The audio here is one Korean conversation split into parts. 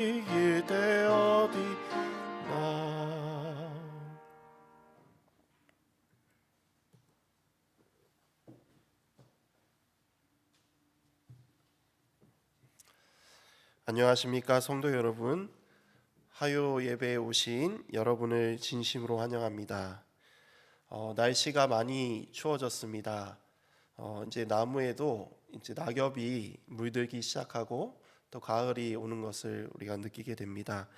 이게 어디나. 안녕하십니까 성도 여러분. 화요 예배에 오신 여러분을 진심으로 환영합니다. 날씨가 많이 추워졌습니다. 이제 나무에도 이제 낙엽이 물들기 시작하고 또 가을이 오는 것을 우리가 느끼게 됩니다.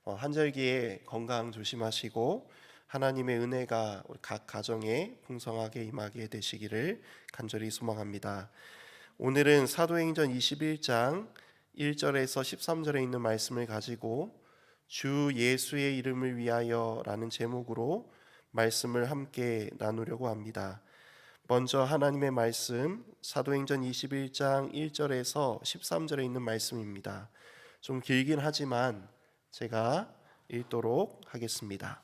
한절기에 건강 조심하시고 하나님의 은혜가 우리 각 가정에 풍성하게 임하게 되시기를 간절히 소망합니다. 오늘은 사도행전 21장 1절에서 13절에 있는 말씀을 가지고 주 예수의 이름을 위하여 라는 제목으로 말씀을 함께 나누려고 합니다. 먼저 하나님의 말씀 사도행전 21장 1절에서 13절에 있는 말씀입니다. 좀 길긴 하지만 제가 읽도록 하겠습니다.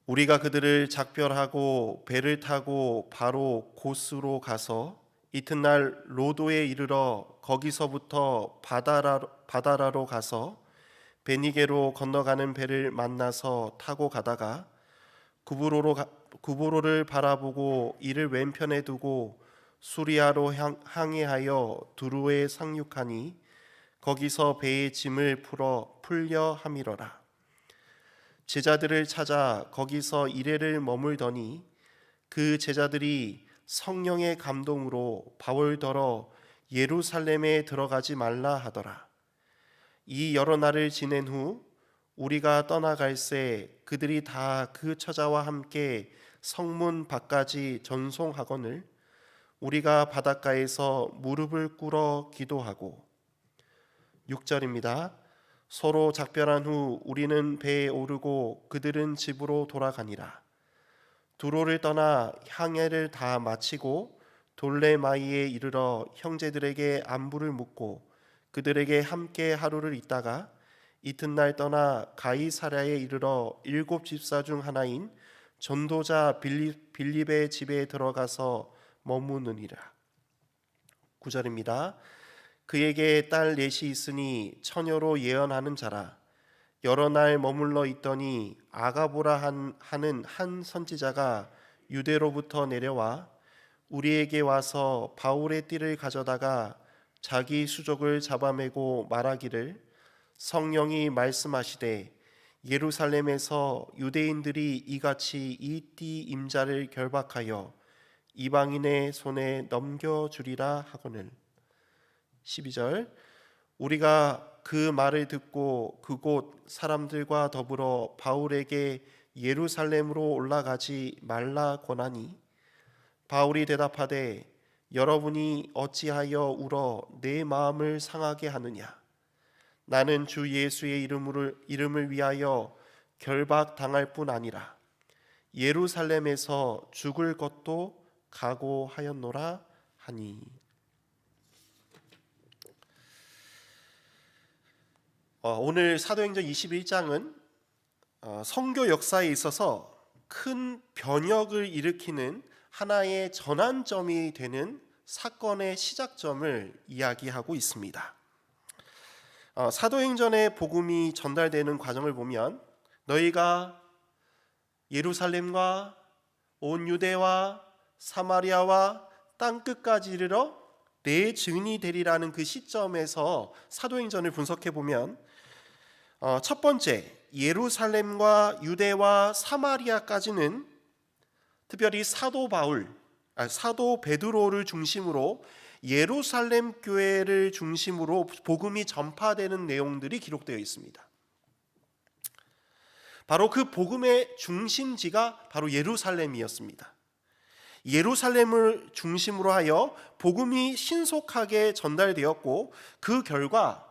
우리가 그들을 작별하고 배를 타고 바로 고스로 가서 이튿날 로도에 이르러 거기서부터 바다라로 가서 베니게로 건너가는 배를 만나서 타고 가다가 구브로를 바라보고 이를 왼편에 두고 수리아로 항해하여 두루에 상륙하니 거기서 배의 짐을 풀려 함이러라. 제자들을 찾아 거기서 이레를 머물더니 그 제자들이 성령의 감동으로 바울더러 예루살렘에 들어가지 말라 하더라. 이 여러 날을 지낸 후 우리가 떠나갈새 그들이 다 그 처자와 함께 성문 밖까지 전송하거늘 우리가 바닷가에서 무릎을 꿇어 기도하고 6절입니다. 서로 작별한 후 우리는 배에 오르고 그들은 집으로 돌아가니라. 두로를 떠나 향해를 다 마치고 돌레마이에 이르러 형제들에게 안부를 묻고 그들에게 함께 하루를 있다가 이튿날 떠나 가이사랴에 이르러 7 집사 중 하나인 전도자 빌립의 집에 들어가서 머무느니라. 9절입니다. 그에게 딸 넷이 있으니 처녀로 예언하는 자라. 여러 날 머물러 있더니 아가보라 하는 한 선지자가 유대로부터 내려와 우리에게 와서 바울의 띠를 가져다가 자기 수족을 잡아매고 말하기를 성령이 말씀하시되 예루살렘에서 유대인들이 이같이 이 띠 임자를 결박하여 이방인의 손에 넘겨주리라 하거늘. 12절. 우리가 그 말을 듣고 그곳 사람들과 더불어 바울에게 예루살렘으로 올라가지 말라 권하니 바울이 대답하되 여러분이 어찌하여 울어 내 마음을 상하게 하느냐. 나는 주 예수의 이름을 위하여 결박당할 뿐 아니라 예루살렘에서 죽을 것도 각오하였노라 하니. 오늘 사도행전 21장은 선교 역사에 있어서 큰 변혁을 일으키는 하나의 전환점이 되는 사건의 시작점을 이야기하고 있습니다. 사도행전의 복음이 전달되는 과정을 보면 너희가 예루살렘과 온 유대와 사마리아와 땅끝까지 이르러 내 증인이 되리라는 그 시점에서 사도행전을 분석해 보면 첫 번째 예루살렘과 유대와 사마리아까지는 특별히 사도 베드로를 중심으로 예루살렘 교회를 중심으로 복음이 전파되는 내용들이 기록되어 있습니다. 바로 그 복음의 중심지가 바로 예루살렘이었습니다. 예루살렘을 중심으로 하여 복음이 신속하게 전달되었고 그 결과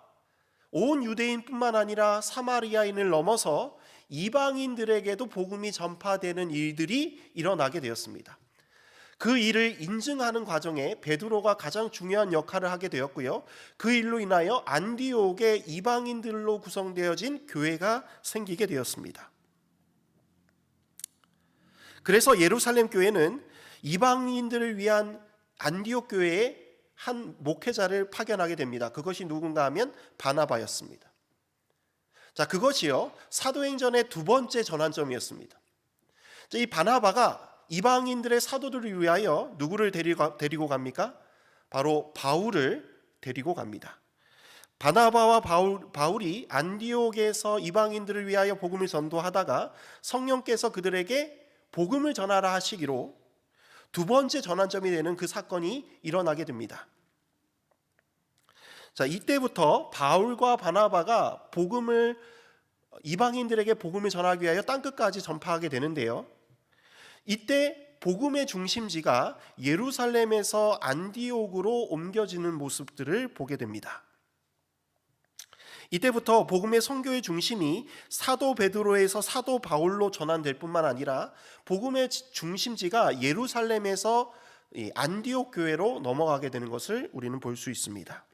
온 유대인뿐만 아니라 사마리아인을 넘어서 이방인들에게도 복음이 전파되는 일들이 일어나게 되었습니다. 그 일을 인증하는 과정에 베드로가 가장 중요한 역할을 하게 되었고요. 그 일로 인하여 안디옥의 이방인들로 구성되어진 교회가 생기게 되었습니다. 그래서 예루살렘 교회는 이방인들을 위한 안디옥 교회의 한 목회자를 파견하게 됩니다. 그것이 누군가 하면 바나바였습니다. 자, 그것이요 사도행전의 두 번째 전환점이었습니다. 이 바나바가 이방인들의 사도들을 위하여 누구를 데리고 갑니까? 바로 바울을 데리고 갑니다. 바나바와 바울이 안디옥에서 이방인들을 위하여 복음을 전도하다가 성령께서 그들에게 복음을 전하라 하시기로 두 번째 전환점이 되는 그 사건이 일어나게 됩니다. 자, 이때부터 바울과 바나바가 이방인들에게 복음을 전하기 위하여 땅끝까지 전파하게 되는데요. 이때 복음의 중심지가 예루살렘에서 안디옥으로 옮겨지는 모습들을 보게 됩니다. 이때부터 복음의 선교의 중심이 사도 베드로에서 사도 바울로 전환될 뿐만 아니라 복음의 중심지가 예루살렘에서 안디옥 교회로 넘어가게 되는 것을 우리는 볼 수 있습니다.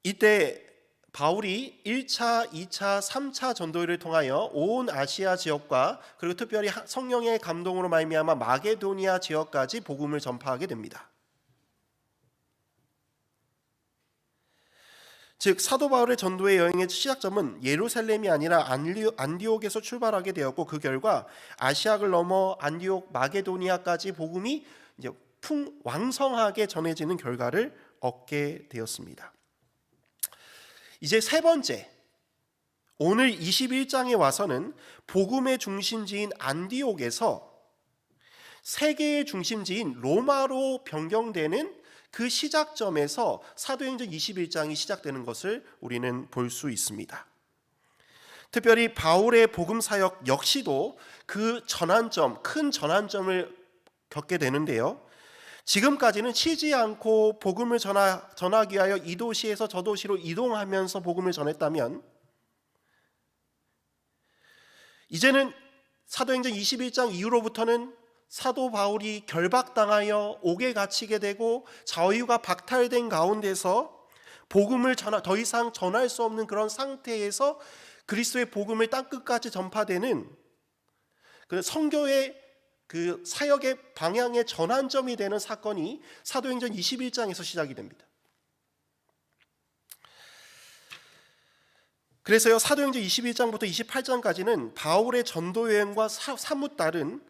이때 바울이 1차, 2차, 3차 전도회를 통하여 온 아시아 지역과 그리고 특별히 성령의 감동으로 말미암아 마게도니아 지역까지 복음을 전파하게 됩니다. 즉 사도 바울의 전도의 여행의 시작점은 예루살렘이 아니라 안디옥에서 출발하게 되었고 그 결과 아시아를 넘어 안디옥 마게도니아까지 복음이 이제 왕성하게 전해지는 결과를 얻게 되었습니다. 이제 세 번째, 오늘 21장에 와서는 복음의 중심지인 안디옥에서 세계의 중심지인 로마로 변경되는 그 시작점에서 사도행전 21장이 시작되는 것을 우리는 볼 수 있습니다. 특별히 바울의 복음 사역 역시도 그 큰 전환점을 겪게 되는데요. 지금까지는 쉬지 않고 복음을 전하기 위하여 이 도시에서 저 도시로 이동하면서 복음을 전했다면 이제는 사도행전 21장 이후로부터는 사도 바울이 결박당하여 옥에 갇히게 되고 자유가 박탈된 가운데서 복음을 더 이상 전할 수 없는 그런 상태에서 그리스도의 복음을 땅끝까지 전파되는 그 선교의 그 사역의 방향의 전환점이 되는 사건이 사도행전 21장에서 시작이 됩니다. 그래서요 사도행전 21장부터 28장까지는 바울의 전도 여행과 사뭇 다른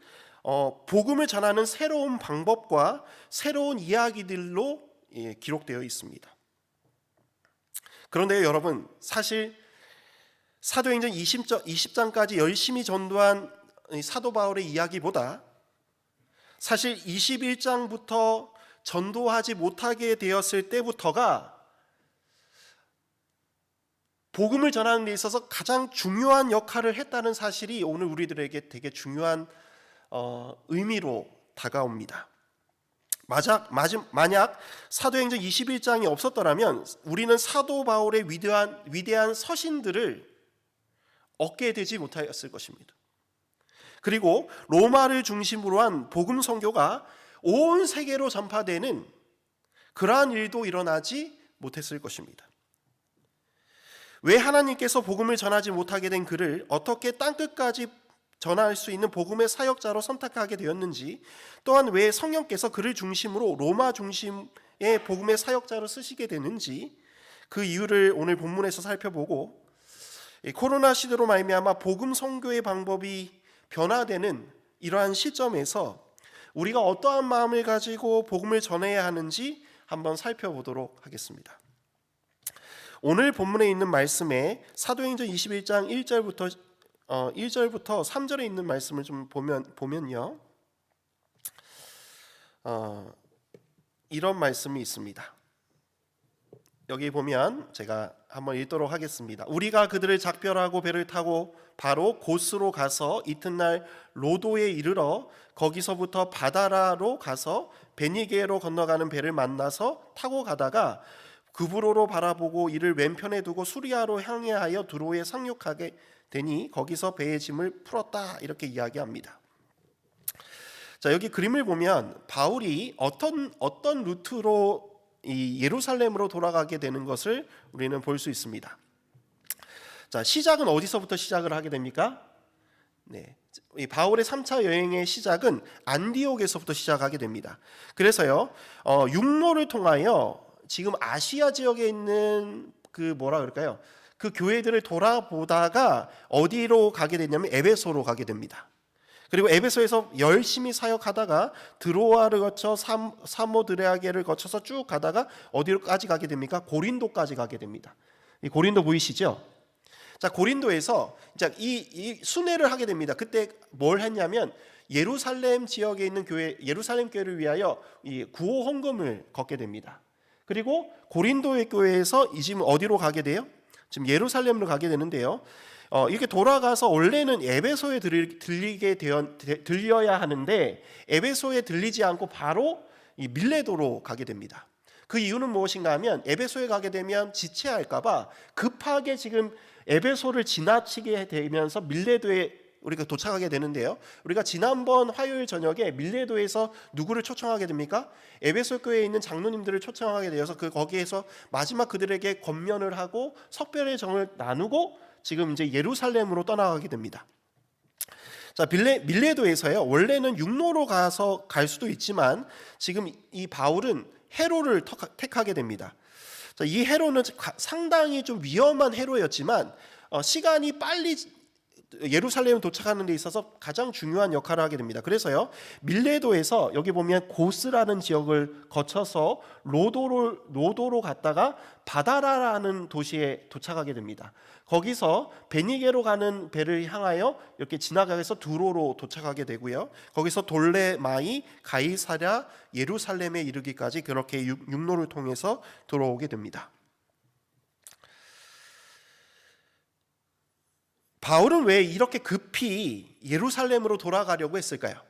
복음을 전하는 새로운 방법과 새로운 이야기들로 기록되어 있습니다. 그런데 여러분 사실 사도행전 20장까지 열심히 전도한 사도 바울의 이야기보다 사실 21장부터 전도하지 못하게 되었을 때부터가 복음을 전하는 데 있어서 가장 중요한 역할을 했다는 사실이 오늘 우리들에게 되게 중요한 의미로 다가옵니다. 만약 사도행전 21장이 없었더라면 우리는 사도 바울의 위대한 서신들을 얻게 되지 못하였을 것입니다. 그리고 로마를 중심으로 한 복음 선교가 온 세계로 전파되는 그러한 일도 일어나지 못했을 것입니다. 왜 하나님께서 복음을 전하지 못하게 된 그를 어떻게 땅끝까지 전할 수 있는 복음의 사역자로 선택하게 되었는지, 또한 왜 성령께서 그를 중심으로 로마 중심의 복음의 사역자로 쓰시게 되는지 그 이유를 오늘 본문에서 살펴보고, 코로나 시대로 말미암아 복음 선교의 방법이 변화되는 이러한 시점에서 우리가 어떠한 마음을 가지고 복음을 전해야 하는지 한번 살펴보도록 하겠습니다. 오늘 본문에 있는 말씀에 사도행전 21장 1절부터 3절에 있는 말씀을 좀 보면요, 이런 말씀이 있습니다. 여기 보면 제가 한번 읽도록 하겠습니다. 우리가 그들을 작별하고 배를 타고 바로 고스로 가서 이튿날 로도에 이르러 거기서부터 바다라로 가서 베니게로 건너가는 배를 만나서 타고 가다가 그브로로 바라보고 이를 왼편에 두고 수리아로 향하여 두로에 상륙하게 되니 거기서 배의 짐을 풀었다, 이렇게 이야기합니다. 자, 여기 그림을 보면 바울이 어떤 루트로 이 예루살렘으로 돌아가게 되는 것을 우리는 볼 수 있습니다. 자, 시작은 어디서부터 시작을 하게 됩니까? 이 바울의 3차 여행의 시작은 안디옥에서부터 시작하게 됩니다. 그래서요, 육로를 통하여 지금 아시아 지역에 있는 그 뭐라 그럴까요? 그 교회들을 돌아보다가 어디로 가게 됐냐면 에베소로 가게 됩니다. 그리고 에베소에서 열심히 사역하다가 드로아를 거쳐 사모드레아게를 거쳐서 쭉 가다가 어디로까지 가게 됩니까? 고린도까지 가게 됩니다. 이 고린도 보이시죠? 자, 고린도에서 이 순회를 하게 됩니다. 그때 뭘 했냐면 예루살렘 지역에 있는 교회, 예루살렘 교회를 위하여 이 구호 헌금을 걷게 됩니다. 그리고 고린도의 교회에서 지금 어디로 가게 돼요? 지금 예루살렘으로 가게 되는데요. 이렇게 돌아가서 원래는 에베소에 들려야 하는데 에베소에 들리지 않고 바로 이 밀레도로 가게 됩니다. 그 이유는 무엇인가 하면 에베소에 가게 되면 지체할까봐 급하게 지금 에베소를 지나치게 되면서 밀레도에 우리가 도착하게 되는데요. 우리가 지난번 화요일 저녁에 밀레도에서 누구를 초청하게 됩니까? 에베소 교회에 있는 장로님들을 초청하게 되어서 거기에서 마지막 그들에게 권면을 하고 석별의 정을 나누고 지금 이제 예루살렘으로 떠나가게 됩니다. 자, 밀레도에서요. 원래는 육로로 가서 갈 수도 있지만 지금 이 바울은 해로를 택하게 됩니다. 자, 이 해로는 상당히 좀 위험한 해로였지만 시간이 빨리 예루살렘에 도착하는 데 있어서 가장 중요한 역할을 하게 됩니다. 그래서요, 밀레도에서 여기 보면 고스라는 지역을 거쳐서 로도로 갔다가 바다라라는 도시에 도착하게 됩니다. 거기서 베니게로 가는 배를 향하여 이렇게 지나가서 두로로 도착하게 되고요. 거기서 돌레마이, 가이사랴, 예루살렘에 이르기까지 그렇게 육로를 통해서 들어오게 됩니다. 바울은 왜 이렇게 급히 예루살렘으로 돌아가려고 했을까요?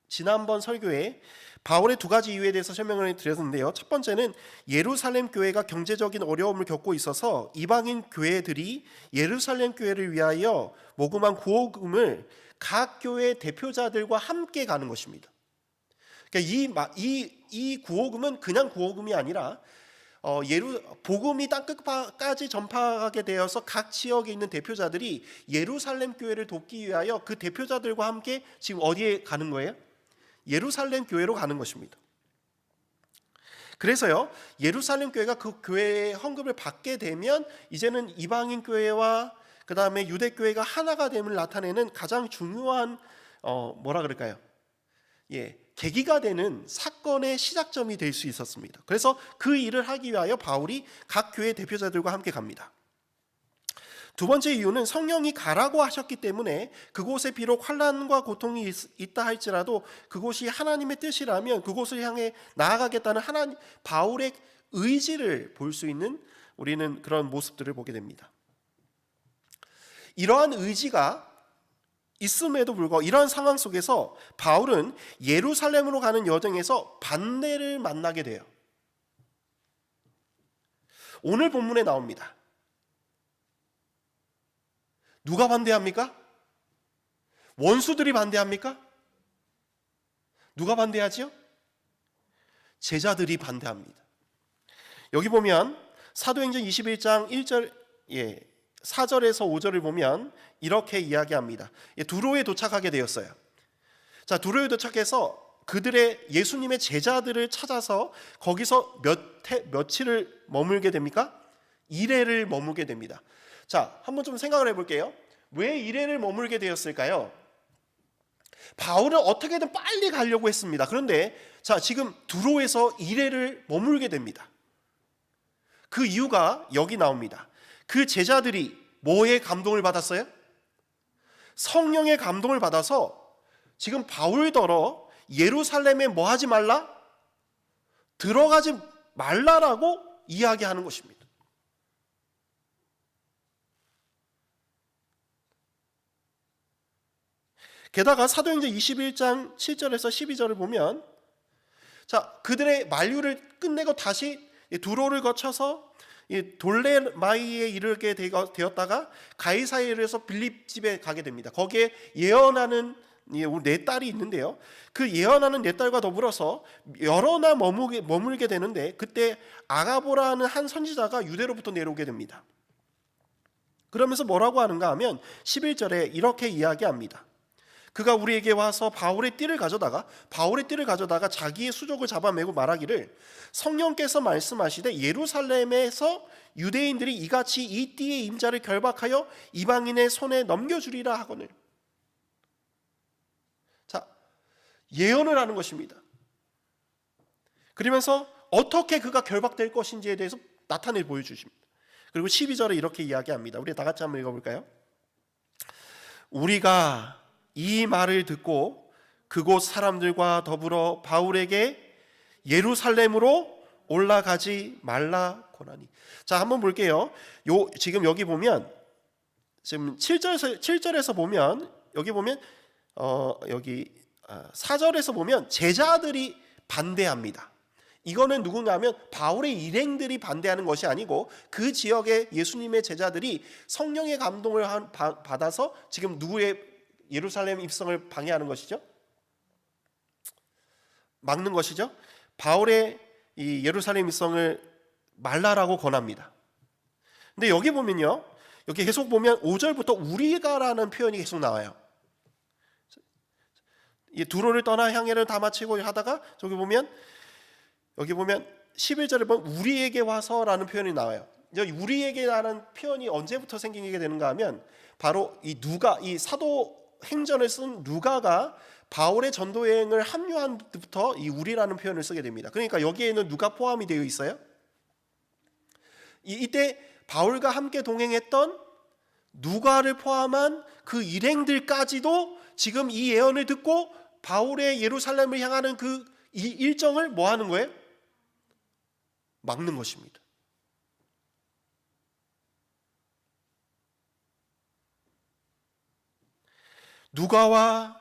지난번 설교에 바울의 두 가지 이유에 대해서 설명을 드렸는데요. 첫 번째는 예루살렘 교회가 경제적인 어려움을 겪고 있어서 이방인 교회들이 예루살렘 교회를 위하여 모금한 구호금을 각 교회 대표자들과 함께 가는 것입니다. 그러니까 이 구호금은 그냥 구호금이 아니라 복음이 땅끝까지 전파하게 되어서 각 지역에 있는 대표자들이 예루살렘 교회를 돕기 위하여 그 대표자들과 함께 지금 어디에 가는 거예요? 예루살렘 교회로 가는 것입니다. 그래서요, 예루살렘 교회가 그 교회의 헌금을 받게 되면 이제는 이방인 교회와 그 다음에 유대 교회가 하나가 됨을 나타내는 가장 중요한 계기가 되는 사건의 시작점이 될 수 있었습니다. 그래서 그 일을 하기 위하여 바울이 각 교회 대표자들과 함께 갑니다. 두 번째 이유는 성령이 가라고 하셨기 때문에 그곳에 비록 환난과 고통이 있다 할지라도 그곳이 하나님의 뜻이라면 그곳을 향해 나아가겠다는 바울의 의지를 볼 수 있는 우리는 그런 모습들을 보게 됩니다. 이러한 의지가 있음에도 불구하고 이러한 상황 속에서 바울은 예루살렘으로 가는 여정에서 반대를 만나게 돼요. 오늘 본문에 나옵니다. 누가 반대합니까? 원수들이 반대합니까? 누가 반대하지요? 제자들이 반대합니다. 여기 보면 사도행전 21장 1절 4절에서 5절을 보면 이렇게 이야기합니다. 두로에 도착하게 되었어요. 자, 두로에 도착해서 그들의 예수님의 제자들을 찾아서 거기서 며칠을 머물게 됩니까? 1회를 머물게 됩니다. 자, 한번 좀 생각을 해볼게요. 왜 1회를 머물게 되었을까요? 바울은 어떻게든 빨리 가려고 했습니다. 그런데 지금 두로에서 1회를 머물게 됩니다. 그 이유가 여기 나옵니다. 그 제자들이 뭐에 감동을 받았어요? 성령의 감동을 받아서 지금 바울더러 예루살렘에 뭐 하지 말라? 들어가지 말라라고 이야기하는 것입니다. 게다가 사도행전 21장 7절에서 12절을 보면 그들의 만류를 끝내고 다시 두로를 거쳐서 돌레마이에 이르게 되었다가 가이사랴에서 빌립 집에 가게 됩니다. 거기에 예언하는 네 딸이 있는데요. 그 예언하는 네 딸과 더불어서 여러 날 머물게 되는데 그때 아가보라는 한 선지자가 유대로부터 내려오게 됩니다. 그러면서 뭐라고 하는가 하면 11절에 이렇게 이야기합니다. 그가 우리에게 와서 바울의 띠를 가져다가 자기의 수족을 잡아매고 말하기를 성령께서 말씀하시되 예루살렘에서 유대인들이 이같이 이 띠의 임자를 결박하여 이방인의 손에 넘겨주리라 하거늘. 자, 예언을 하는 것입니다. 그러면서 어떻게 그가 결박될 것인지에 대해서 나타내 보여주십니다. 그리고 12절에 이렇게 이야기합니다. 우리 다 같이 한번 읽어볼까요? 우리가 이 말을 듣고 그곳 사람들과 더불어 바울에게 예루살렘으로 올라가지 말라 고나니. 자, 한번 볼게요. 지금 여기 보면 지금 7절에서 보면 여기 보면 여기 4절에서 보면 제자들이 반대합니다. 이거는 누군가 하면 바울의 일행들이 반대하는 것이 아니고 그 지역의 예수님의 제자들이 성령의 감동을 받아서 지금 누구의 예루살렘 입성을 방해하는 것이죠? 막는 것이죠? 바울의 이 예루살렘 입성을 말라라고 권합니다. 근데 여기 보면요, 여기 계속 보면 5절부터 우리가라는 표현이 계속 나와요. 이 두로를 떠나 향해를 다 마치고 하다가 여기 보면 11절에 보면 우리에게 와서라는 표현이 나와요. 우리에게라는 표현이 언제부터 생기게 되는가 하면 바로 이 사도행전을 쓴 누가가 바울의 전도 여행을 합류한 때부터 이 우리라는 표현을 쓰게 됩니다. 그러니까 여기에는 누가 포함이 되어 있어요? 이때 바울과 함께 동행했던 누가를 포함한 그 일행들까지도 지금 이 예언을 듣고 바울의 예루살렘을 향하는 이 일정을 뭐 하는 거예요? 막는 것입니다. 누가와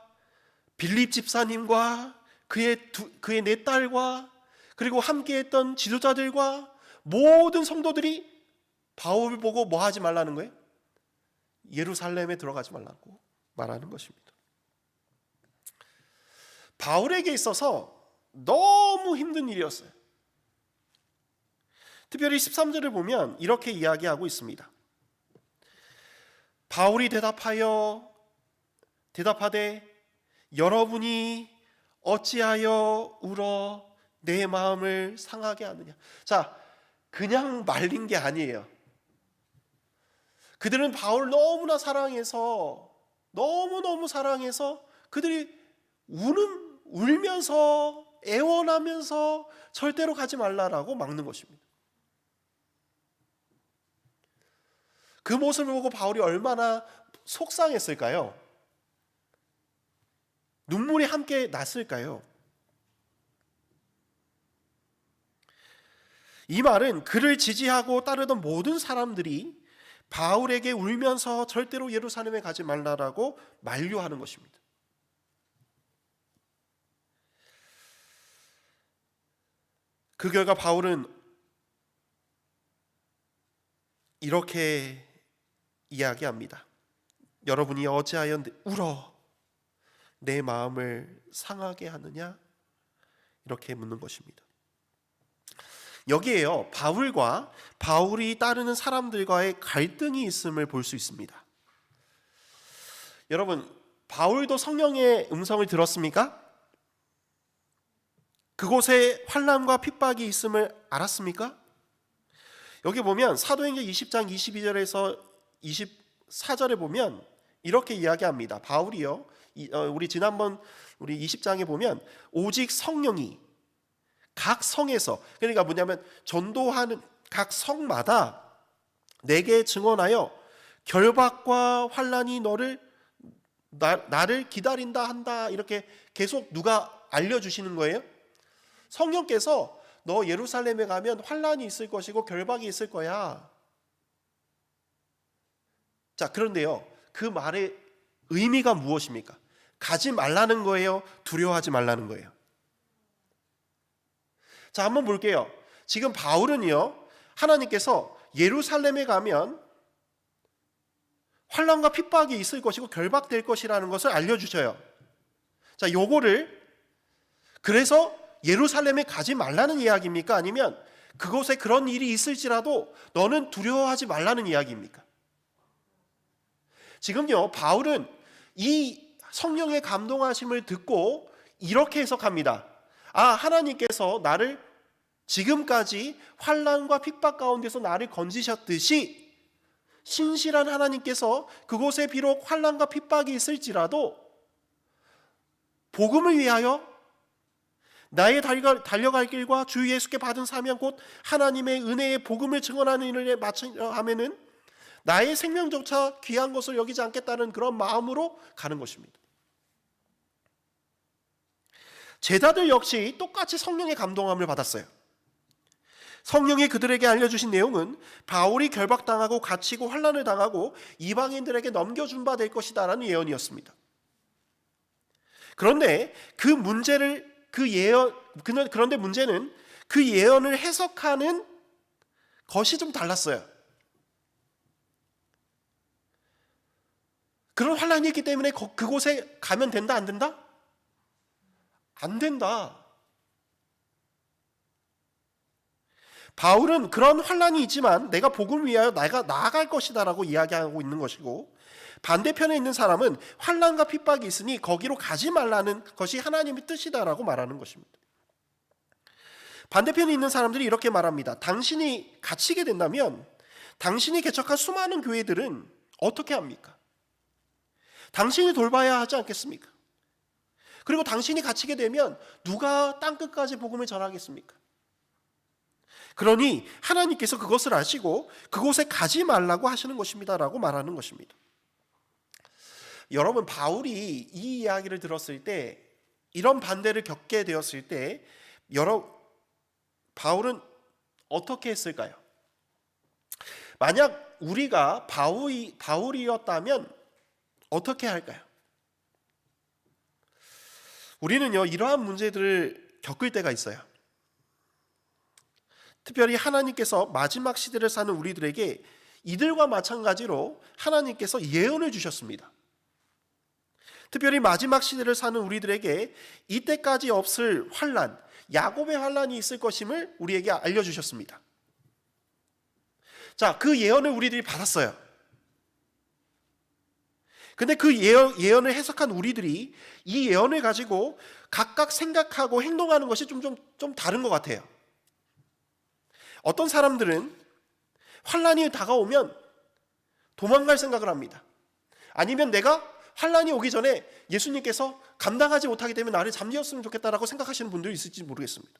빌립 집사님과 그의 네 딸과 그리고 함께했던 지도자들과 모든 성도들이 바울을 보고 뭐 하지 말라는 거예요? 예루살렘에 들어가지 말라고 말하는 것입니다. 바울에게 있어서 너무 힘든 일이었어요. 특별히 13절을 보면 이렇게 이야기하고 있습니다. 바울이 대답하되 여러분이 어찌하여 울어 내 마음을 상하게 하느냐. 자, 그냥 말린 게 아니에요. 그들은 바울을 너무나 사랑해서 너무너무 사랑해서 그들이 울면서 애원하면서 절대로 가지 말라라고 막는 것입니다. 그 모습을 보고 바울이 얼마나 속상했을까요? 눈물이 함께 났을까요? 이 말은 그를 지지하고 따르던 모든 사람들이 바울에게 울면서 절대로 예루살렘에 가지 말라라고 만류하는 것입니다. 그 결과 바울은 이렇게 이야기합니다. 여러분이 어찌하여 울어 내 마음을 상하게 하느냐? 이렇게 묻는 것입니다. 여기에요, 바울과 바울이 따르는 사람들과의 갈등이 있음을 볼 수 있습니다. 여러분, 바울도 성령의 음성을 들었습니까? 그곳에 환난과 핍박이 있음을 알았습니까? 여기 보면 사도행전 20장 22절에서 24절에 보면 이렇게 이야기합니다. 바울이요, 우리 지난번 우리 20장에 보면 오직 성령이 각 성에서, 그러니까 뭐냐면 전도하는 각 성마다 내게 증언하여 결박과 환난이 나를 기다린다 한다, 이렇게 계속 누가 알려주시는 거예요? 성령께서 너 예루살렘에 가면 환난이 있을 것이고 결박이 있을 거야. 자, 그런데요, 그 말의 의미가 무엇입니까? 가지 말라는 거예요? 두려워하지 말라는 거예요? 자, 한번 볼게요. 지금 바울은요, 하나님께서 예루살렘에 가면 환난과 핍박이 있을 것이고 결박될 것이라는 것을 알려주셔요. 자, 요거를 그래서 예루살렘에 가지 말라는 이야기입니까? 아니면 그곳에 그런 일이 있을지라도 너는 두려워하지 말라는 이야기입니까? 지금요, 바울은 이 성령의 감동하심을 듣고 이렇게 해석합니다. 하나님께서 나를 지금까지 환난과 핍박 가운데서 나를 건지셨듯이 신실한 하나님께서 그곳에 비록 환난과 핍박이 있을지라도 복음을 위하여 나의 달려갈 길과 주 예수께 받은 사명 곧 하나님의 은혜의 복음을 증언하는 일에 마치려 하면은 나의 생명조차 귀한 것을 여기지 않겠다는 그런 마음으로 가는 것입니다. 제자들 역시 똑같이 성령의 감동함을 받았어요. 성령이 그들에게 알려주신 내용은 바울이 결박당하고 갇히고 환난을 당하고 이방인들에게 넘겨준 바 될 것이다 라는 예언이었습니다. 그런데 그런데 문제는 그 예언을 해석하는 것이 좀 달랐어요. 그런 환난이 있기 때문에 그곳에 가면 된다, 안 된다? 안 된다. 바울은 그런 환난이 있지만 내가 복음을 위하여 내가 나아갈 것이다 라고 이야기하고 있는 것이고, 반대편에 있는 사람은 환난과 핍박이 있으니 거기로 가지 말라는 것이 하나님의 뜻이다라고 말하는 것입니다. 반대편에 있는 사람들이 이렇게 말합니다. 당신이 갇히게 된다면 당신이 개척한 수많은 교회들은 어떻게 합니까? 당신이 돌봐야 하지 않겠습니까? 그리고 당신이 갇히게 되면 누가 땅끝까지 복음을 전하겠습니까? 그러니 하나님께서 그것을 아시고 그곳에 가지 말라고 하시는 것입니다 라고 말하는 것입니다. 여러분, 바울이 이 이야기를 들었을 때, 이런 반대를 겪게 되었을 때 바울은 어떻게 했을까요? 만약 우리가 바울이었다면 어떻게 할까요? 우리는요, 이러한 문제들을 겪을 때가 있어요. 특별히 하나님께서 마지막 시대를 사는 우리들에게 이들과 마찬가지로 하나님께서 예언을 주셨습니다. 특별히 마지막 시대를 사는 우리들에게 이때까지 없을 환난, 야곱의 환난이 있을 것임을 우리에게 알려주셨습니다. 자, 그 예언을 우리들이 받았어요. 근데 그 예언을 해석한 우리들이 이 예언을 가지고 각각 생각하고 행동하는 것이 좀 다른 것 같아요. 어떤 사람들은 환난이 다가오면 도망갈 생각을 합니다. 아니면 내가 환난이 오기 전에 예수님께서 감당하지 못하기 때문에 나를 잠재웠으면 좋겠다라고 생각하시는 분들이 있을지 모르겠습니다.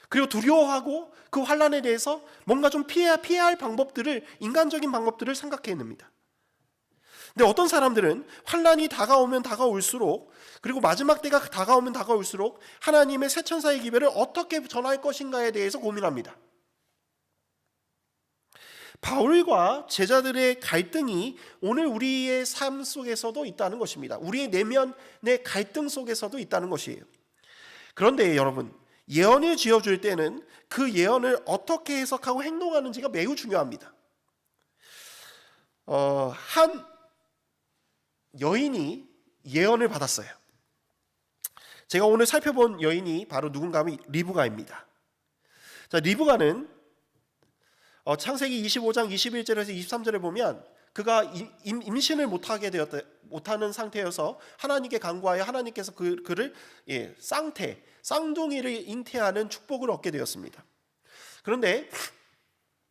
그리고 두려워하고 그 환난에 대해서 뭔가 좀 피해야 할 방법들을, 인간적인 방법들을 생각해냅니다. 근데 어떤 사람들은 환난이 다가오면 다가올수록, 그리고 마지막 때가 다가오면 다가올수록 하나님의 새 천사의 기별을 어떻게 전할 것인가에 대해서 고민합니다. 바울과 제자들의 갈등이 오늘 우리의 삶 속에서도 있다는 것입니다. 우리의 내면의 갈등 속에서도 있다는 것이에요. 그런데 여러분, 예언을 지어줄 때는 그 예언을 어떻게 해석하고 행동하는지가 매우 중요합니다. 한 여인이 예언을 받았어요. 제가 오늘 살펴본 여인이 바로 누군가 하면 리브가입니다. 자, 리브가는 창세기 25장 21절에서 23절에 보면 그가 임신을 못하는 상태여서 하나님께 간구하여 하나님께서 그를 쌍둥이를 잉태하는 축복을 얻게 되었습니다. 그런데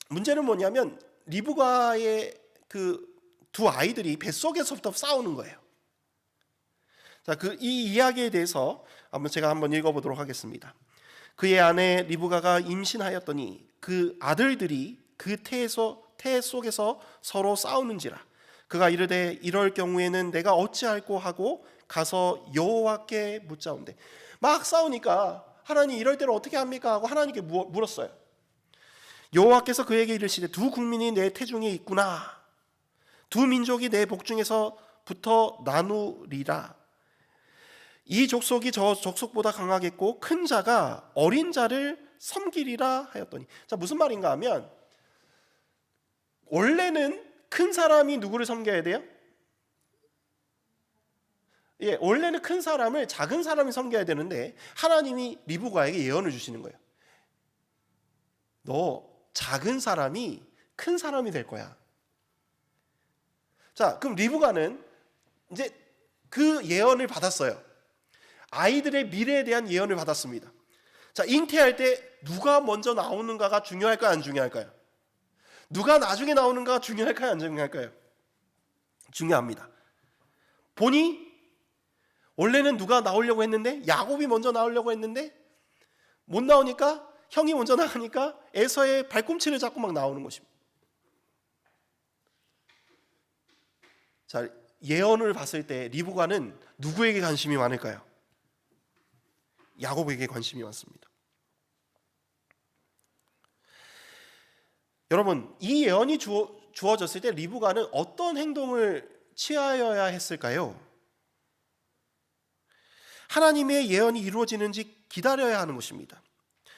문제는 뭐냐면 리브가의 그 두 아이들이 뱃속에서부터 싸우는 거예요. 자, 이 이야기에 대해서 제가 한번 읽어보도록 하겠습니다. 그의 아내 리브가가 임신하였더니 그 아들들이 그 태 속에서 서로 싸우는지라. 그가 이르되 이럴 경우에는 내가 어찌할꼬 하고 가서 여호와께 묻자온대. 막 싸우니까 하나님 이럴 때는 어떻게 합니까? 하고 하나님께 물었어요. 여호와께서 그에게 이르시되 두 국민이 내 태중에 있구나. 두 민족이 내 복중에서부터 나누리라. 이 족속이 저 족속보다 강하겠고 큰 자가 어린 자를 섬기리라 하였더니. 자, 무슨 말인가 하면 원래는 큰 사람이 누구를 섬겨야 돼요? 원래는 큰 사람을 작은 사람이 섬겨야 되는데 하나님이 리브가에게 예언을 주시는 거예요. 너 작은 사람이 큰 사람이 될 거야. 자, 그럼 리브가는 이제 그 예언을 받았어요. 아이들의 미래에 대한 예언을 받았습니다. 자, 잉태할 때 누가 먼저 나오는가가 중요할까요, 안 중요할까요? 누가 나중에 나오는가가 중요할까요, 안 중요할까요? 중요합니다. 보니 원래는 누가 나오려고 했는데, 야곱이 먼저 나오려고 했는데 못 나오니까, 형이 먼저 나가니까 에서의 발꿈치를 잡고 막 나오는 것입니다. 자, 예언을 봤을 때 리브가는 누구에게 관심이 많을까요? 야곱에게 관심이 많습니다. 여러분, 이 예언이 주어졌을 때 리브가는 어떤 행동을 취하여야 했을까요? 하나님의 예언이 이루어지는지 기다려야 하는 것입니다.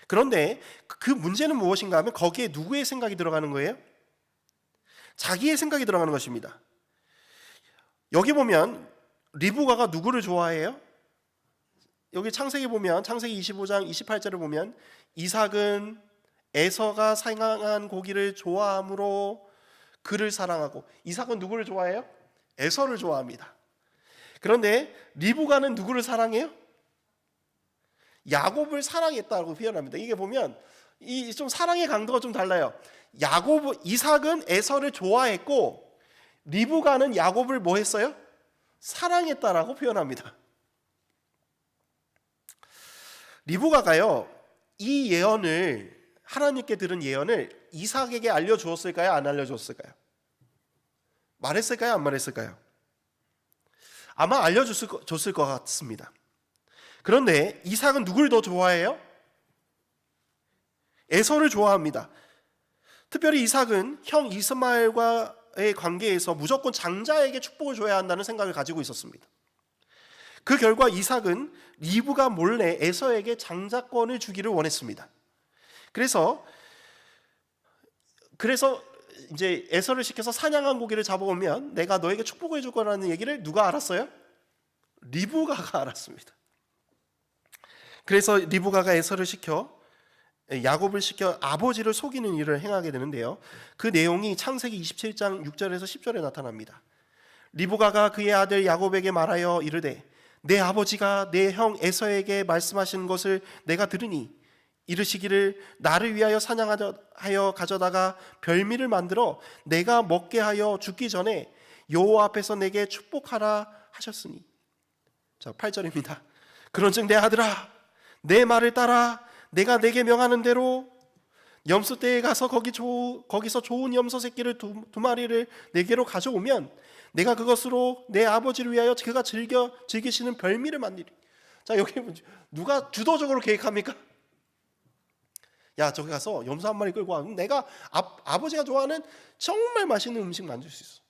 그런데 그 문제는 무엇인가 하면 거기에 누구의 생각이 들어가는 거예요? 자기의 생각이 들어가는 것입니다. 여기 보면 리브가가 누구를 좋아해요? 여기 창세기 보면, 창세기 25장 28절을 보면 이삭은 에서가 상한 고기를 좋아함으로 그를 사랑하고, 이삭은 누구를 좋아해요? 에서를 좋아합니다. 그런데 리브가는 누구를 사랑해요? 야곱을 사랑했다고 표현합니다. 이게 보면 이 좀 사랑의 강도가 좀 달라요. 이삭은 에서를 좋아했고 리브가는 야곱을 뭐 했어요? 사랑했다라고 표현합니다. 리브가가요, 이 예언을, 하나님께 들은 예언을 이삭에게 알려주었을까요, 안 알려주었을까요? 말했을까요, 안 말했을까요? 아마 알려줬을 것 같습니다. 그런데 이삭은 누굴 더 좋아해요? 에서를 좋아합니다. 특별히 이삭은 형 이스마엘과의 관계에서 무조건 장자에게 축복을 줘야 한다는 생각을 가지고 있었습니다. 그 결과 이삭은 리브가 몰래 에서에게 장자권을 주기를 원했습니다. 그래서 이제 에서를 시켜서 사냥한 고기를 잡아오면 내가 너에게 축복을 줄 거라는 얘기를 누가 알았어요? 리브가가 알았습니다. 그래서 리브가가 야곱을 시켜 아버지를 속이는 일을 행하게 되는데요, 그 내용이 창세기 27장 6절에서 10절에 나타납니다. 리브가가 그의 아들 야곱에게 말하여 이르되 내 아버지가 내 형 에서에게 말씀하신 것을 내가 들으니 이르시기를 나를 위하여 사냥하여 가져다가 별미를 만들어 내가 먹게 하여 죽기 전에 여호와 앞에서 내게 축복하라 하셨으니. 자, 8절입니다. 그런즉 내 아들아, 내 말을 따라 내가 내게 명하는 대로 염소떼에 가서 거기서 좋은 염소 새끼를 두 마리를 내게로 가져오면 내가 그것으로 내 아버지를 위하여 그가 즐기시는 별미를 만들리. 자, 여기 누가 주도적으로 계획합니까? 야, 저기 가서 염소 한 마리 끌고 와. 내가 아버지가 좋아하는 정말 맛있는 음식 만들 수 있어.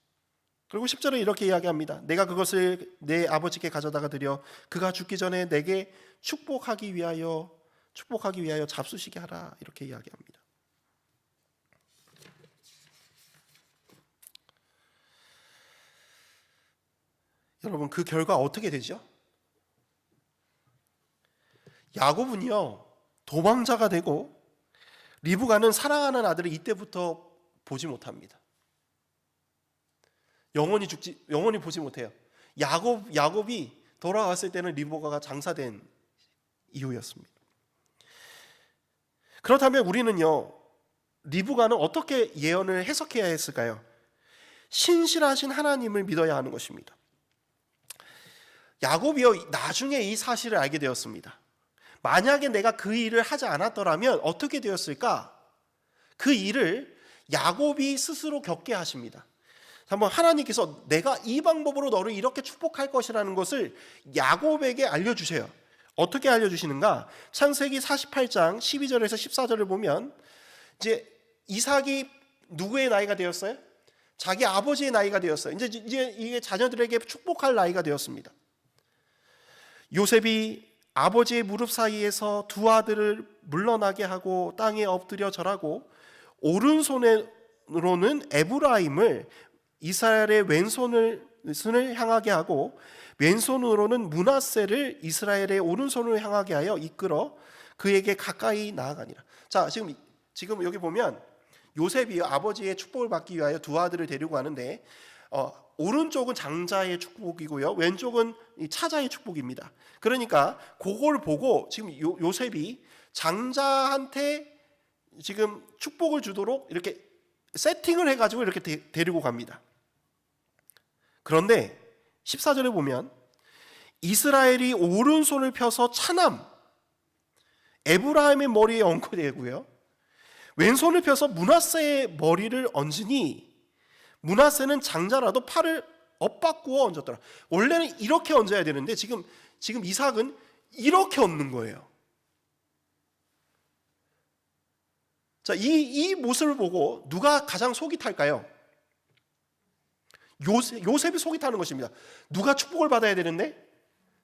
그리고 10절에 이렇게 이야기합니다. 내가 그것을 내 아버지께 가져다가 드려 그가 죽기 전에 내게 축복하기 위하여 잡수시게 하라. 이렇게 이야기합니다. 여러분, 그 결과 어떻게 되죠? 야곱은요, 도망자가 되고 리브가는 사랑하는 아들을 이때부터 보지 못합니다. 영원히 보지 못해요. 야곱이 돌아왔을 때는 리브가가 장사된 이후였습니다. 그렇다면 우리는요, 리브가는 어떻게 예언을 해석해야 했을까요? 신실하신 하나님을 믿어야 하는 것입니다. 야곱이요, 나중에 이 사실을 알게 되었습니다. 만약에 내가 그 일을 하지 않았더라면 어떻게 되었을까? 그 일을 야곱이 스스로 겪게 하십니다. 한번 하나님께서 내가 이 방법으로 너를 이렇게 축복할 것이라는 것을 야곱에게 알려주세요. 어떻게 알려주시는가? 창세기 48장 12절에서 14절을 보면 이제 이삭이 누구의 나이가 되었어요? 자기 아버지의 나이가 되었어요. 이제 이게 자녀들에게 축복할 나이가 되었습니다. 요셉이 아버지의 무릎 사이에서 두 아들을 물러나게 하고 땅에 엎드려 절하고 오른손으로는 에브라임을 이스라엘의 왼손을 향하게 하고 왼손으로는 므낫세를 이스라엘의 오른손을 향하게 하여 이끌어 그에게 가까이 나아가니라. 자, 지금 여기 보면 요셉이 아버지의 축복을 받기 위하여 두 아들을 데리고 가는데 오른쪽은 장자의 축복이고요, 왼쪽은 이 차자의 축복입니다. 그러니까 그걸 보고 지금 요셉이 장자한테 지금 축복을 주도록 이렇게 세팅을 해가지고 이렇게 데리고 갑니다. 그런데 14절에 보면 이스라엘이 오른손을 펴서 차남 에브라임의 머리에 얹고 대고요, 왼손을 펴서 므낫세의 머리를 얹으니 므낫세는 장자라도 팔을 엇바꾸어 얹었더라. 원래는 이렇게 얹어야 되는데 지금 이삭은 이렇게 얹는 거예요. 자, 이 모습을 보고 누가 가장 속이 탈까요? 요셉이 속이 타는 것입니다. 누가 축복을 받아야 되는데?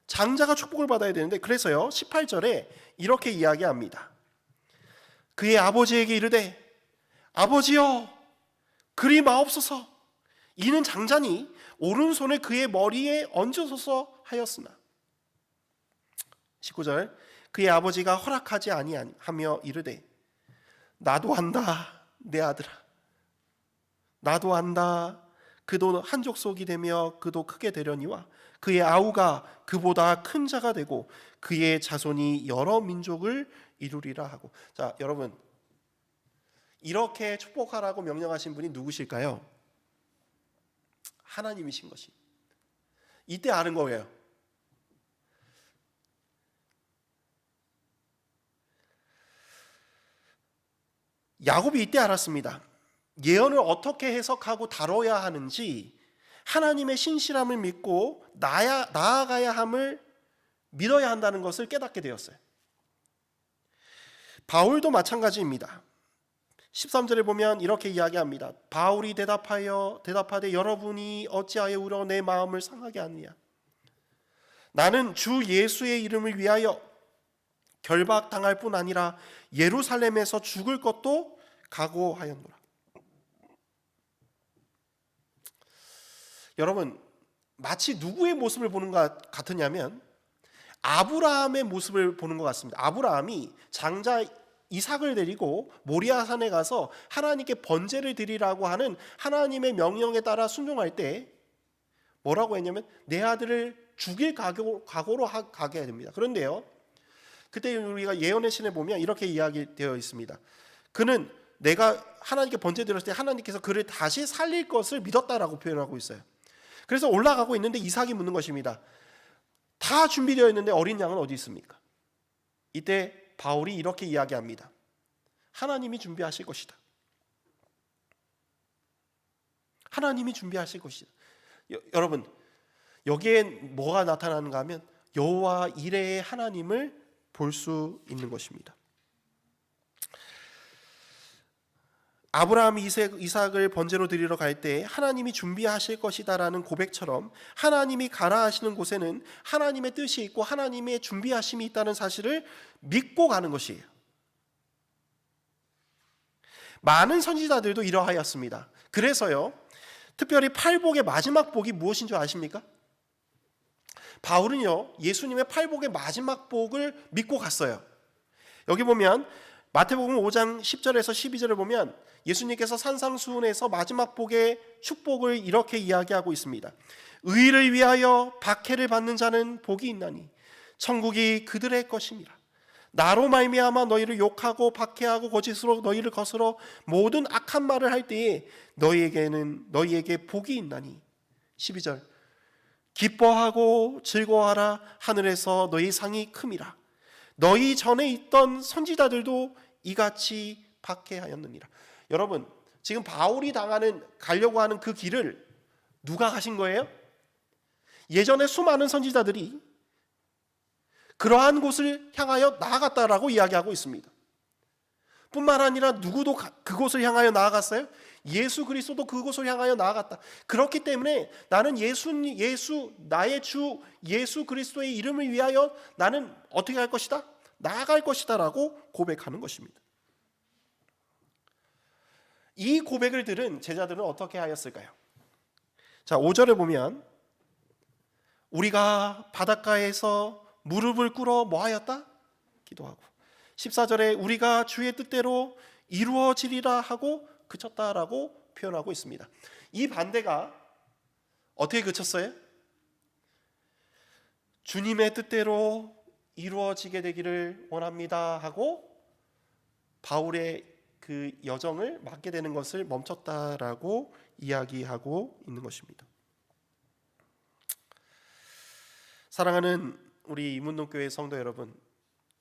장자가 축복을 받아야 되는데, 그래서요 18절에 이렇게 이야기합니다. 그의 아버지에게 이르되 아버지여 그리 마옵소서, 이는 장자니 오른손을 그의 머리에 얹으소서 하였으나. 19절, 그의 아버지가 허락하지 아니하며 이르되 나도 안다 내 아들아, 나도 안다. 그도 한 족속이 되며 그도 크게 되려니와 그의 아우가 그보다 큰 자가 되고 그의 자손이 여러 민족을 이루리라 하고. 자, 여러분, 이렇게 축복하라고 명령하신 분이 누구실까요? 하나님이신 것이. 이때 아는 거예요. 야곱이 이때 알았습니다. 예언을 어떻게 해석하고 다뤄야 하는지, 하나님의 신실함을 믿고 나아가야 함을 믿어야 한다는 것을 깨닫게 되었어요. 바울도 마찬가지입니다. 13절에 보면 이렇게 이야기합니다. 바울이 대답하되 여러분이 어찌하여 울어 내 마음을 상하게 하느냐. 나는 주 예수의 이름을 위하여 결박당할 뿐 아니라 예루살렘에서 죽을 것도 각오하였노라. 여러분, 마치 누구의 모습을 보는 것 같으냐면 아브라함의 모습을 보는 것 같습니다. 아브라함이 장자 이삭을 데리고 모리아산에 가서 하나님께 번제를 드리라고 하는 하나님의 명령에 따라 순종할 때 뭐라고 했냐면 내 아들을 죽일 각오로 가게 됩니다. 그런데요, 그때 우리가 예언의 신에 보면 이렇게 이야기되어 있습니다. 그는 내가 하나님께 번제 드렸을 때 하나님께서 그를 다시 살릴 것을 믿었다라고 표현하고 있어요. 그래서 올라가고 있는데 이삭이 묻는 것입니다. 다 준비되어 있는데 어린 양은 어디 있습니까? 이때 바울이 이렇게 이야기합니다. 하나님이 준비하실 것이다. 하나님이 준비하실 것이다. 여러분, 여기에 뭐가 나타나는가 하면 여호와 이레의 하나님을 볼 수 있는 것입니다. 아브라함이 이삭을 번제로 드리러 갈 때 하나님이 준비하실 것이다라는 고백처럼 하나님이 가라 하시는 곳에는 하나님의 뜻이 있고 하나님의 준비하심이 있다는 사실을 믿고 가는 것이에요. 많은 선지자들도 이러하였습니다. 그래서요, 특별히 팔복의 마지막 복이 무엇인 줄 아십니까? 바울은요, 예수님의 팔복의 마지막 복을 믿고 갔어요. 여기 보면 마태복음 5장 10절에서 12절을 보면 예수님께서 산상수훈에서 마지막 복의 축복을 이렇게 이야기하고 있습니다. 의를 위하여 박해를 받는 자는 복이 있나니 천국이 그들의 것임이라. 나로 말미암아 너희를 욕하고 박해하고 거짓으로 너희를 거스러 모든 악한 말을 할 때에 너희에게 복이 있나니. 12절, 기뻐하고 즐거워하라. 하늘에서 너희 상이 큼이라. 너희 전에 있던 선지자들도 이같이 박해하였느니라. 여러분, 지금 바울이 가려고 하는 그 길을 누가 가신 거예요? 예전에 수많은 선지자들이 그러한 곳을 향하여 나아갔다라고 이야기하고 있습니다. 뿐만 아니라 누구도 그곳을 향하여 나아갔어요? 예수 그리스도도 그곳을 향하여 나아갔다. 그렇기 때문에 나는 나의 주 예수 그리스도의 이름을 위하여 나는 어떻게 할 것이다? 나아갈 것이다 라고 고백하는 것입니다. 이 고백을 들은 제자들은 어떻게 하였을까요? 자, 5절에 보면 우리가 바닷가에서 무릎을 꿇어 뭐하였다? 기도하고. 14절에 우리가 주의 뜻대로 이루어지리라 하고 그쳤다라고 표현하고 있습니다. 이 반대가 어떻게 그쳤어요? 주님의 뜻대로 이루어지게 되기를 원합니다 하고 바울의 그 여정을 맡게 되는 것을 멈췄다라고 이야기하고 있는 것입니다. 사랑하는 우리 이문동교회 성도 여러분,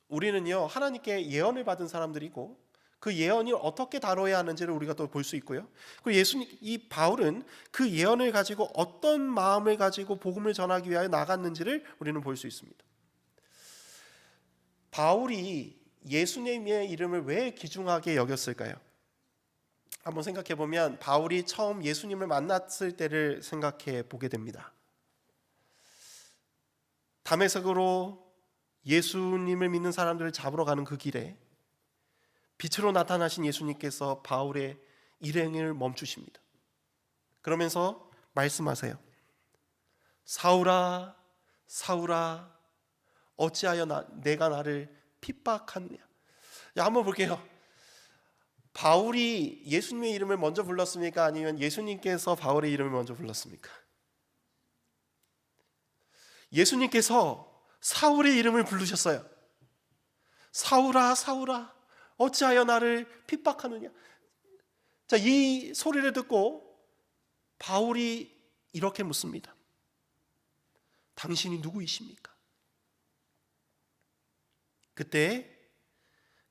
우리는요 하나님께 예언을 받은 사람들이고 그 예언이 어떻게 다뤄야 하는지를 우리가 또 볼 수 있고요. 그리고 이 바울은 그 예언을 가지고 어떤 마음을 가지고 복음을 전하기 위하여 나갔는지를 우리는 볼 수 있습니다. 바울이 예수님의 이름을 왜 귀중하게 여겼을까요? 한번 생각해 보면 바울이 처음 예수님을 만났을 때를 생각해 보게 됩니다. 다메섹으로 예수님을 믿는 사람들을 잡으러 가는 그 길에 빛으로 나타나신 예수님께서 바울의 일행을 멈추십니다. 그러면서 말씀하세요. 사울아, 사울아, 어찌하여 내가 나를 핍박하느냐. 한번 볼게요. 바울이 예수님의 이름을 먼저 불렀습니까? 아니면 예수님께서 바울의 이름을 먼저 불렀습니까? 예수님께서 사울의 이름을 부르셨어요. 사울아, 사울아, 어찌하여 나를 핍박하느냐. 자, 이 소리를 듣고 바울이 이렇게 묻습니다. 당신이 누구이십니까? 그때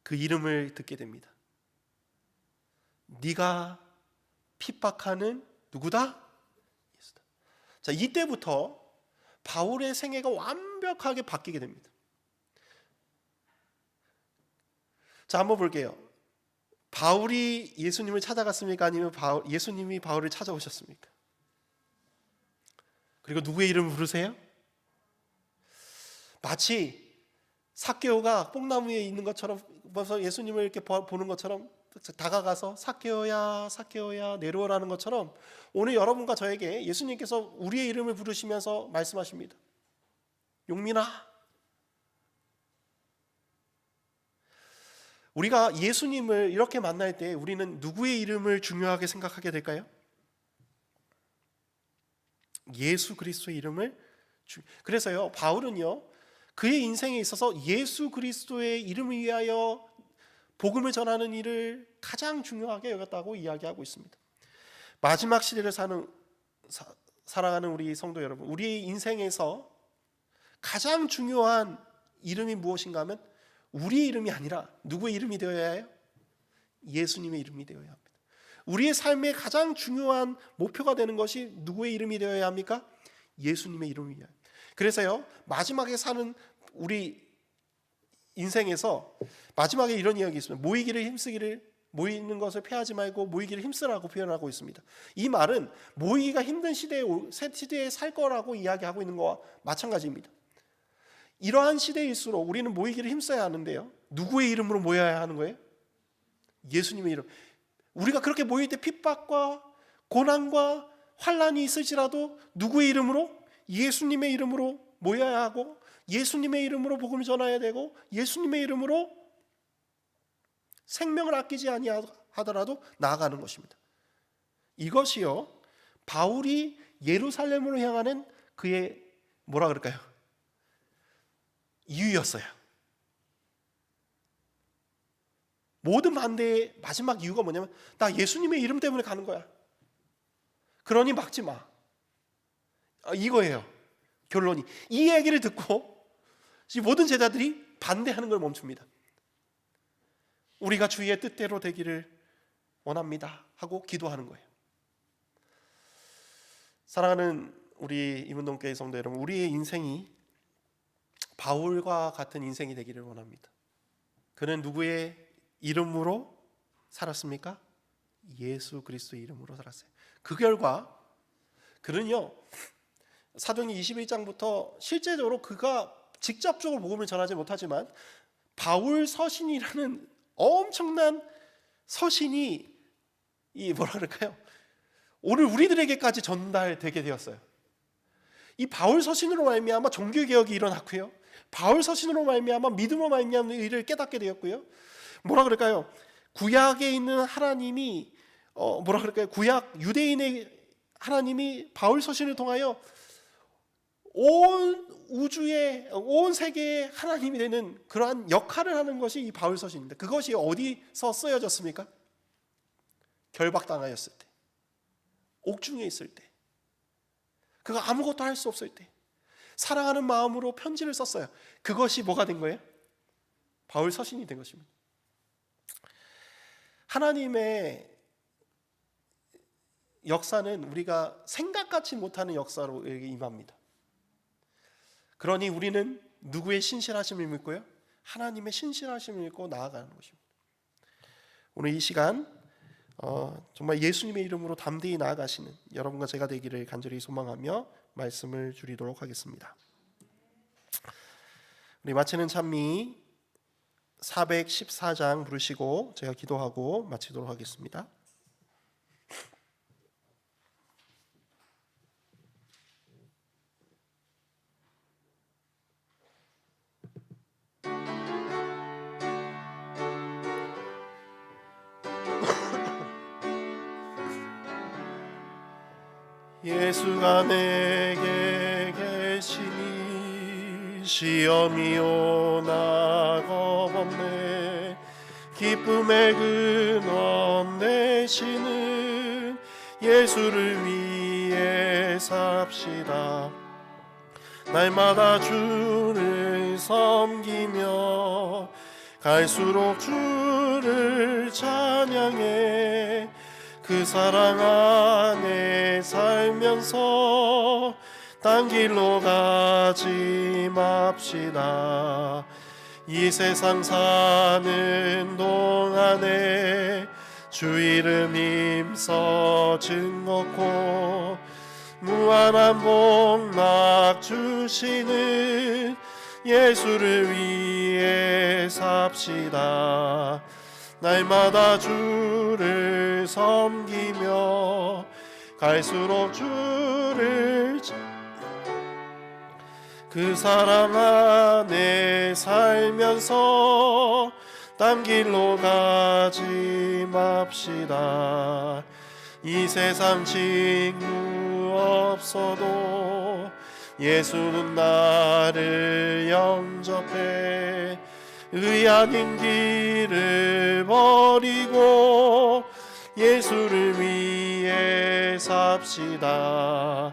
그 이름을 듣게 됩니다. 네가 핍박하는 누구다? 예수다. 자, 이때부터 바울의 생애가 완벽하게 바뀌게 됩니다. 자, 한번 볼게요. 바울이 예수님을 찾아갔습니까? 아니면 예수님이 바울을 찾아오셨습니까? 그리고 누구의 이름을 부르세요? 마치 삭개오가 뽕나무에 있는 것처럼 예수님을 이렇게 보는 것처럼 다가가서 삭개오야, 삭개오야 내려오라는 것처럼 오늘 여러분과 저에게 예수님께서 우리의 이름을 부르시면서 말씀하십니다. 용민아. 우리가 예수님을 이렇게 만날 때 우리는 누구의 이름을 중요하게 생각하게 될까요? 예수 그리스도의 이름을. 그래서요 바울은요 그의 인생에 있어서 예수 그리스도의 이름을 위하여 복음을 전하는 일을 가장 중요하게 여겼다고 이야기하고 있습니다. 마지막 시대를 살아가는 우리 성도 여러분, 우리의 인생에서 가장 중요한 이름이 무엇인가 하면 우리의 이름이 아니라 누구의 이름이 되어야 해요? 예수님의 이름이 되어야 합니다. 우리의 삶의 가장 중요한 목표가 되는 것이 누구의 이름이 되어야 합니까? 예수님의 이름이에요. 그래서요 마지막에 사는 우리 인생에서 마지막에 이런 이야기 있습니다. 모이는 것을 패하지 말고 모이기를 힘쓰라고 표현하고 있습니다. 이 말은 모이기가 힘든 시대에 살 거라고 이야기하고 있는 것과 마찬가지입니다. 이러한 시대일수록 우리는 모이기를 힘써야 하는데요, 누구의 이름으로 모여야 하는 거예요? 예수님의 이름. 우리가 그렇게 모일 때 핍박과 고난과 환난이 있을지라도 누구의 이름으로? 예수님의 이름으로 모여야 하고 예수님의 이름으로 복음을 전해야 되고 예수님의 이름으로 생명을 아끼지 아니하더라도 나아가는 것입니다. 이것이요 바울이 예루살렘으로 향하는 그의 뭐라 그럴까요? 이유였어요. 모든 반대의 마지막 이유가 뭐냐면 나 예수님의 이름 때문에 가는 거야. 그러니 막지 마. 이거예요. 결론이. 이 얘기를 듣고 모든 제자들이 반대하는 걸 멈춥니다. 우리가 주의 뜻대로 되기를 원합니다 하고 기도하는 거예요. 사랑하는 우리 이문동교회 성도 여러분, 우리의 인생이 바울과 같은 인생이 되기를 원합니다. 그는 누구의 이름으로 살았습니까? 예수 그리스도의 이름으로 살았어요. 그 결과 그는요 사도행전 21장부터 실제적으로 그가 직접적으로 복음을 전하지 못하지만 바울 서신이라는 엄청난 서신이 뭐라 그럴까요? 오늘 우리들에게까지 전달되게 되었어요. 이 바울 서신으로 말미암아 종교 개혁이 일어났고요. 바울 서신으로 말미암아 믿음으로 말미암는 일을 깨닫게 되었고요. 뭐라 그럴까요? 구약에 있는 하나님이 뭐라 그럴까요? 구약 유대인의 하나님이 바울 서신을 통하여 온 우주의 온 세계의 하나님이 되는 그러한 역할을 하는 것이 이 바울 서신입니다. 그것이 어디서 쓰여졌습니까? 결박당하였을 때, 옥중에 있을 때, 그가 아무것도 할 수 없을 때 사랑하는 마음으로 편지를 썼어요. 그것이 뭐가 된 거예요? 바울 서신이 된 것입니다. 하나님의 역사는 우리가 생각같이 못하는 역사로 임합니다. 그러니 우리는 누구의 신실하심을 믿고요? 하나님의 신실하심을 믿고 나아가는 것입니다. 오늘 이 시간 정말 예수님의 이름으로 담대히 나아가시는 여러분과 제가 되기를 간절히 소망하며 말씀을 줄이도록 하겠습니다. 우리 마치는 찬미 414장 부르시고 제가 기도하고 마치도록 하겠습니다. 예수가 내게 계시니 시험이 오나 겁없네. 기쁨의 근원 되시는 예수를 위해 삽시다. 날마다 주를 섬기며 갈수록 주를 찬양해 그 사랑 안에 살면서 딴 길로 가지 맙시다. 이 세상 사는 동안에 주 이름 힘써 증거코 무한한 복락 주시는 예수를 위해 삽시다. 날마다 주를 섬기며 갈수록 주를 그 사랑 안에 살면서 딴 길로 가지 맙시다. 이 세상 친구 없어도 예수는 나를 영접해 의 아닌 길을 버리고 예수를 위해 삽시다.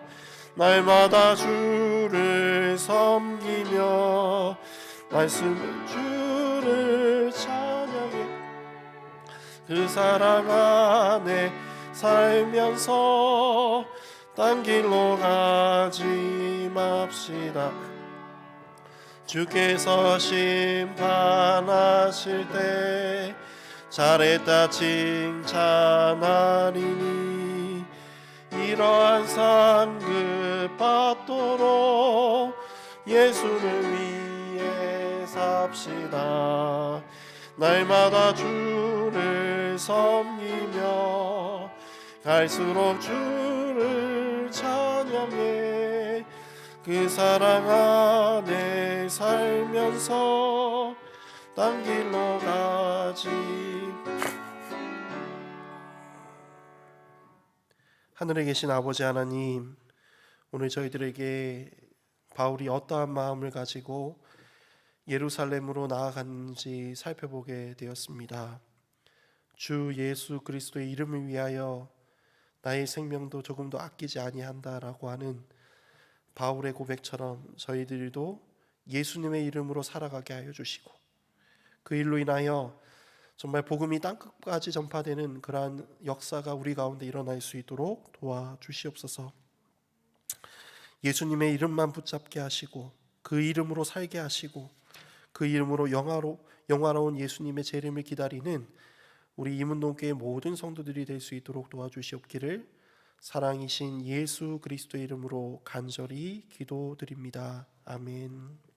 날마다 주를 섬기며 말씀을 주를 찬양해 그 사랑 안에 살면서 딴 길로 가지 맙시다. 주께서 심판하실 때 잘했다 칭찬하리니 이러한 상급 받도록 예수를 위해 삽시다. 날마다 주를 섬기며 갈수록 주를 찬양해 그 사랑 안에 살면서 딴 길로 가지. 하늘에 계신 아버지 하나님, 오늘 저희들에게 바울이 어떠한 마음을 가지고 예루살렘으로 나아갔는지 살펴보게 되었습니다. 주 예수 그리스도의 이름을 위하여 나의 생명도 조금도 아끼지 아니한다라고 하는 바울의 고백처럼 저희들도 예수님의 이름으로 살아가게 하여 주시고 그 일로 인하여 정말 복음이 땅끝까지 전파되는 그러한 역사가 우리 가운데 일어날 수 있도록 도와주시옵소서. 예수님의 이름만 붙잡게 하시고 그 이름으로 살게 하시고 그 이름으로 영화로운 예수님의 재림을 기다리는 우리 이문동교의 모든 성도들이 될 수 있도록 도와주시옵기를 사랑이신 예수 그리스도의 이름으로 간절히 기도드립니다. 아멘.